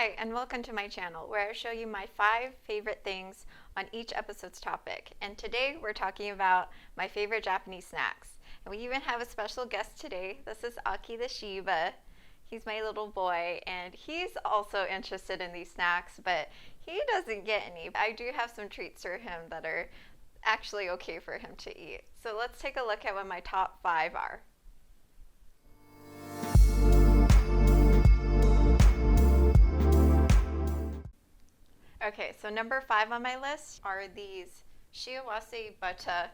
Hi, and welcome to my channel where I show you my 5 favorite things on each episode's topic. And today we're talking about my favorite Japanese snacks. And we even have a special guest today. This is Aki the Shiba. He's my little boy, and he's also interested in these snacks, but he doesn't get any. I do have some treats for him that are actually okay for him to eat. So let's take a look at what my top 5 are. Okay, so number 5 on my list are these Shiawase butter.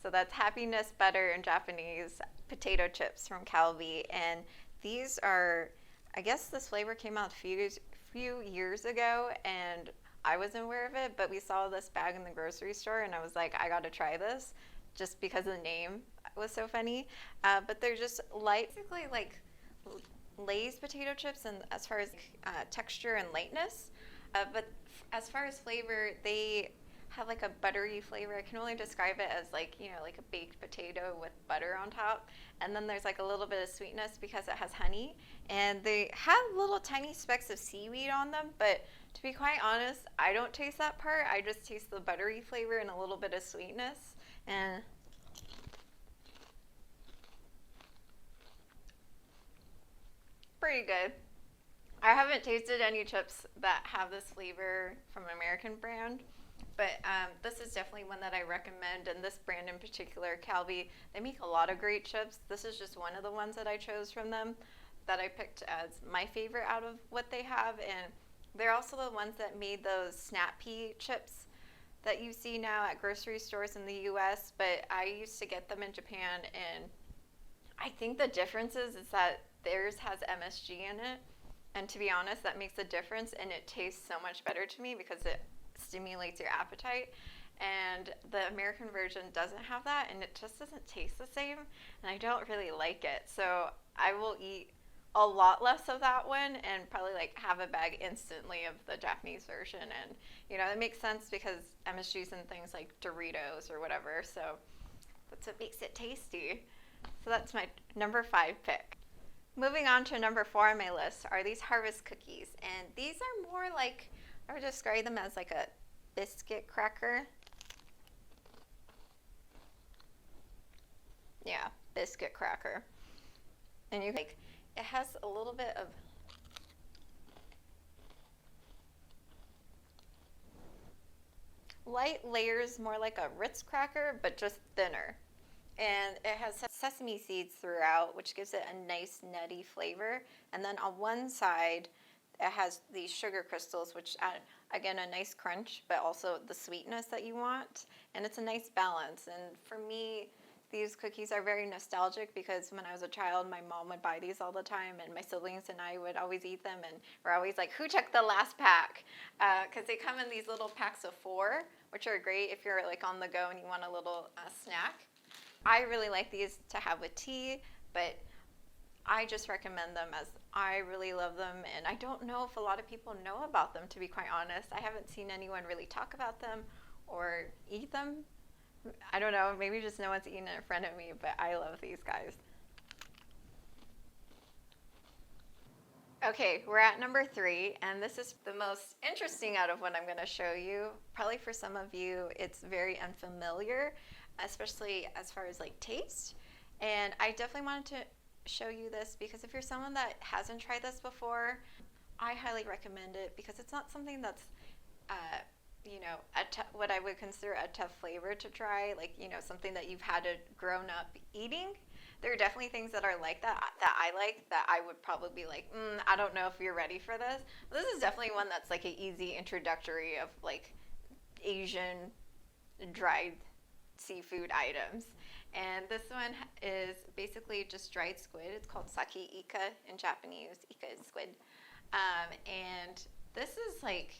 So that's happiness butter in Japanese, potato chips from Calbee. And these are, I guess this flavor came out a few years ago and I wasn't aware of it, but we saw this bag in the grocery store and I was like, I gotta try this just because the name was so funny. But they're just light, basically like Lay's potato chips, and as far as texture and lightness. But as far as flavor, they have like a buttery flavor. I can only describe it as like, like a baked potato with butter on top. And then there's like a little bit of sweetness because it has honey. And they have little tiny specks of seaweed on them. But to be quite honest, I don't taste that part. I just taste the buttery flavor and a little bit of sweetness. And pretty good. I haven't tasted any chips that have this flavor from an American brand, but this is definitely one that I recommend. And this brand in particular, Calbee, they make a lot of great chips. This is just one of the ones that I chose from them that I picked as my favorite out of what they have. And they're also the ones that made those snap pea chips that you see now at grocery stores in the US, but I used to get them in Japan, and I think the difference is that theirs has MSG in it. And to be honest, that makes a difference, and it tastes so much better to me because it stimulates your appetite. And the American version doesn't have that, and it just doesn't taste the same, and I don't really like it. So I will eat a lot less of that one and probably like have a bag instantly of the Japanese version. And it makes sense because MSG's in things like Doritos or whatever, so that's what makes it tasty. So that's my number 5 pick. Moving on to number 4 on my list are these harvest cookies. And these are more like, I would describe them as like a biscuit cracker. Yeah, biscuit cracker. And it has a little bit of light layers, more like a Ritz cracker, but just thinner. And it has sesame seeds throughout, which gives it a nice nutty flavor. And then on one side, it has these sugar crystals, which add, again, a nice crunch, but also the sweetness that you want. And it's a nice balance. And for me, these cookies are very nostalgic because when I was a child, my mom would buy these all the time, and my siblings and I would always eat them. And we're always like, who took the last pack? Because they come in these little packs of 4, which are great if you're like on the go and you want a little snack. I really like these to have with tea, but I just recommend them as I really love them, and I don't know if a lot of people know about them, to be quite honest. I haven't seen anyone really talk about them or eat them. I don't know, maybe just no one's eaten it in front of me, but I love these guys. Okay, we're at number 3, and this is the most interesting out of what I'm going to show you. Probably for some of you, it's very unfamiliar, especially as far as like taste. And I definitely wanted to show you this because if you're someone that hasn't tried this before, I highly recommend it because it's not something that's what I would consider a tough flavor to try, like something that you've had to grown up eating. There are definitely things that are like that I like, that I would probably be like, I don't know if you're ready for this. But this is definitely one that's like an easy introductory of like Asian dried seafood items. And this one is basically just dried squid. It's called sake ika in Japanese. Ika is squid. And this is like,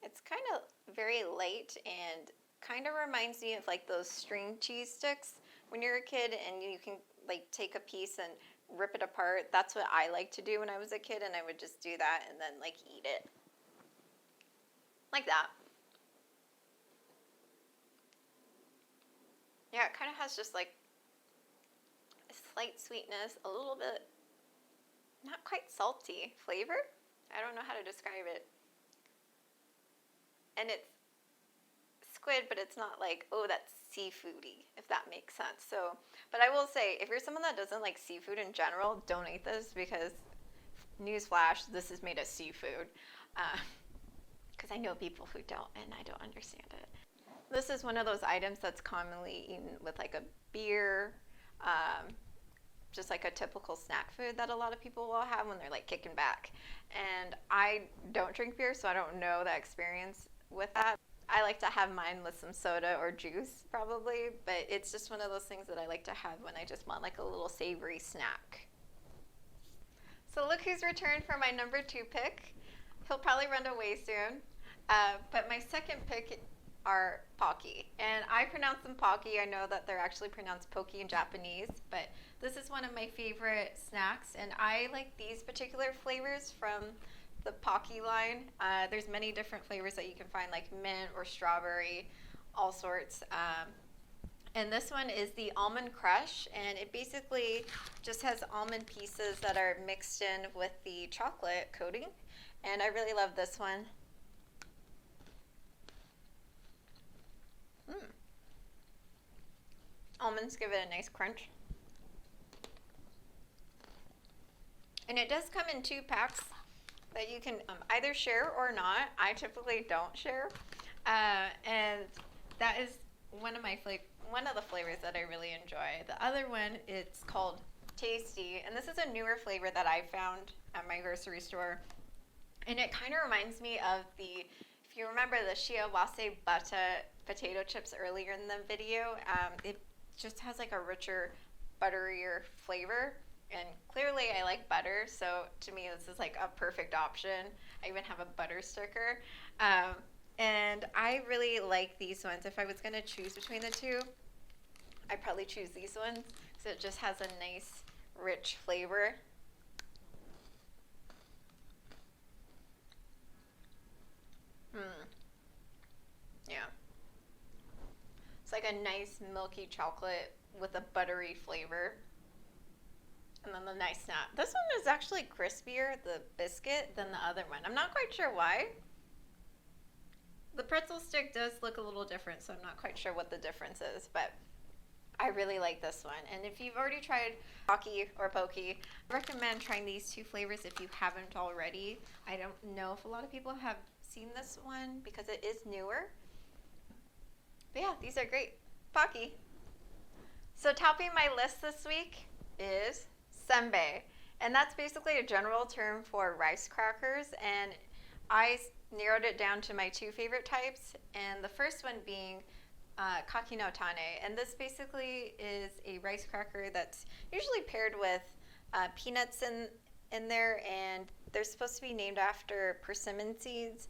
it's kind of very light and kind of reminds me of like those string cheese sticks when you're a kid and you can like take a piece and rip it apart. That's what I like to do when I was a kid, and I would just do that and then like eat it. Like that. Yeah, it kind of has just like a slight sweetness, a little bit not quite salty flavor. I don't know how to describe it. And it's squid, but it's not like, oh, that's seafoody, if that makes sense. So, but I will say, if you're someone that doesn't like seafood in general, don't eat this because, newsflash, this is made of seafood. Because I know people who don't, and I don't understand it. This is one of those items that's commonly eaten with like a beer, just like a typical snack food that a lot of people will have when they're like kicking back. And I don't drink beer, so I don't know that experience with that. I like to have mine with some soda or juice probably, but it's just one of those things that I like to have when I just want like a little savory snack. So look who's returned for my number 2 pick. He'll probably run away soon, but my second pick are Pocky, and I pronounce them Pocky. I know that they're actually pronounced Pocky in Japanese, but this is one of my favorite snacks, and I like these particular flavors from the Pocky line. There's many different flavors that you can find, like mint or strawberry, all sorts. And this one is the almond crush, and it basically just has almond pieces that are mixed in with the chocolate coating, and I really love this one. Almonds give it a nice crunch. And it does come in 2 packs that you can either share or not. I typically don't share. And that is one of the flavors that I really enjoy. The other one, it's called Tasty, and this is a newer flavor that I found at my grocery store. And it kind of reminds me of if you remember the Shiawase potato chips earlier in the video, it just has like a richer, butterier flavor. And clearly I like butter, so to me this is like a perfect option. I even have a butter sticker. And I really like these ones. If I was going to choose between the two, I'd probably choose these ones because it just has a nice, rich flavor. Yeah. It's like a nice milky chocolate with a buttery flavor. And then the nice snap. This one is actually crispier, the biscuit, than the other one. I'm not quite sure why. The pretzel stick does look a little different, so I'm not quite sure what the difference is, but I really like this one. And if you've already tried Pocky or Pocky, I recommend trying these 2 flavors if you haven't already. I don't know if a lot of people have seen this one because it is newer. But yeah, these are great. Pocky. So topping my list this week is Senbei, and that's basically a general term for rice crackers, and I narrowed it down to my 2 favorite types, and the first one being kaki no tane, and this basically is a rice cracker that's usually paired with peanuts in there, and they're supposed to be named after persimmon seeds.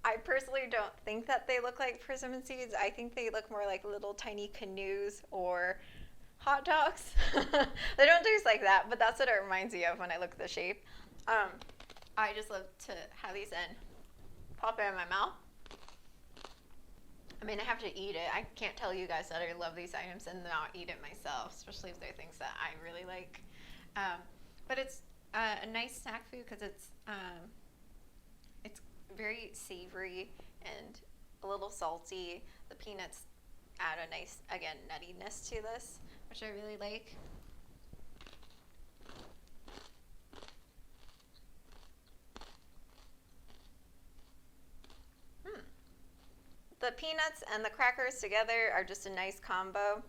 I personally don't think that they look like persimmon seeds. I think they look more like little tiny canoes or hot dogs. They don't taste like that, but that's what it reminds me of when I look at the shape. I just love to have these in, pop it in my mouth. I mean, I have to eat it. I can't tell you guys that I love these items and not eat it myself, especially if they're things that I really like. But it's a nice snack food because it's very savory and a little salty. The peanuts add a nice, again, nuttiness to this, which I really like. The peanuts and the crackers together are just a nice combo.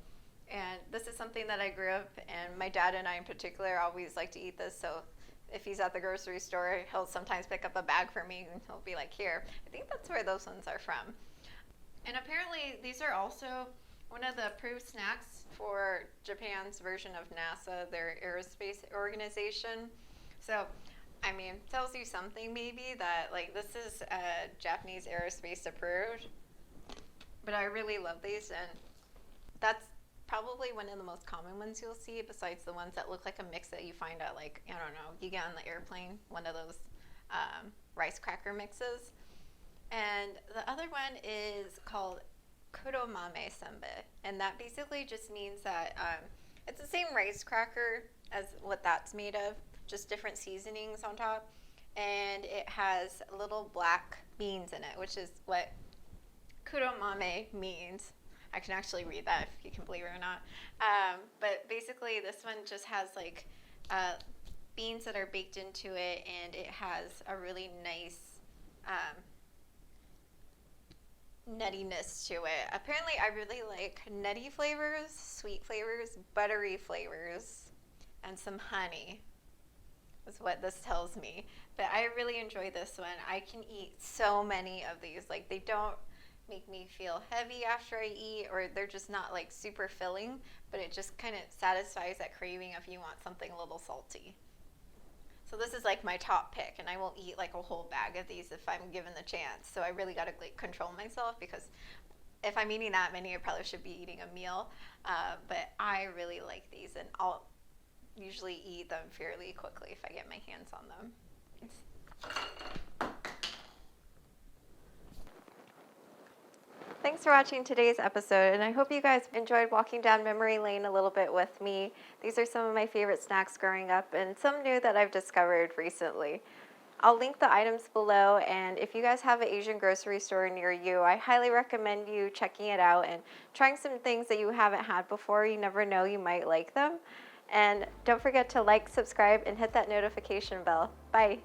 And this is something that I grew up, and my dad and I in particular always like to eat this. So if he's at the grocery store, he'll sometimes pick up a bag for me and he'll be like, here. I think that's where those ones are from. And apparently these are also one of the approved snacks for Japan's version of NASA, their aerospace organization. So, I mean, tells you something maybe that like this is Japanese aerospace approved. But I really love these, and that's probably one of the most common ones you'll see, besides the ones that look like a mix that you find at, like, I don't know, you get on the airplane, one of those rice cracker mixes. And the other one is called kuromame senbei, and that basically just means that it's the same rice cracker as what that's made of, just different seasonings on top. And it has little black beans in it, which is what kuromame means. I can actually read that if you can believe it or not. But basically, this one just has like beans that are baked into it, and it has a really nice nuttiness to it. Apparently, I really like nutty flavors, sweet flavors, buttery flavors, and some honey, is what this tells me. But I really enjoy this one. I can eat so many of these. Like, they don't make me feel heavy after I eat, or they're just not like super filling, but it just kind of satisfies that craving if you want something a little salty. So this is like my top pick, and I won't eat like a whole bag of these if I'm given the chance. So I really got to like control myself, because if I'm eating that many, I probably should be eating a meal. But I really like these, and I'll usually eat them fairly quickly if I get my hands on them. Thanks for watching today's episode, and I hope you guys enjoyed walking down memory lane a little bit with me. These are some of my favorite snacks growing up, and some new that I've discovered recently. I'll link the items below, and if you guys have an Asian grocery store near you, I highly recommend you checking it out and trying some things that you haven't had before. You never know, you might like them. And don't forget to like, subscribe, and hit that notification bell. Bye.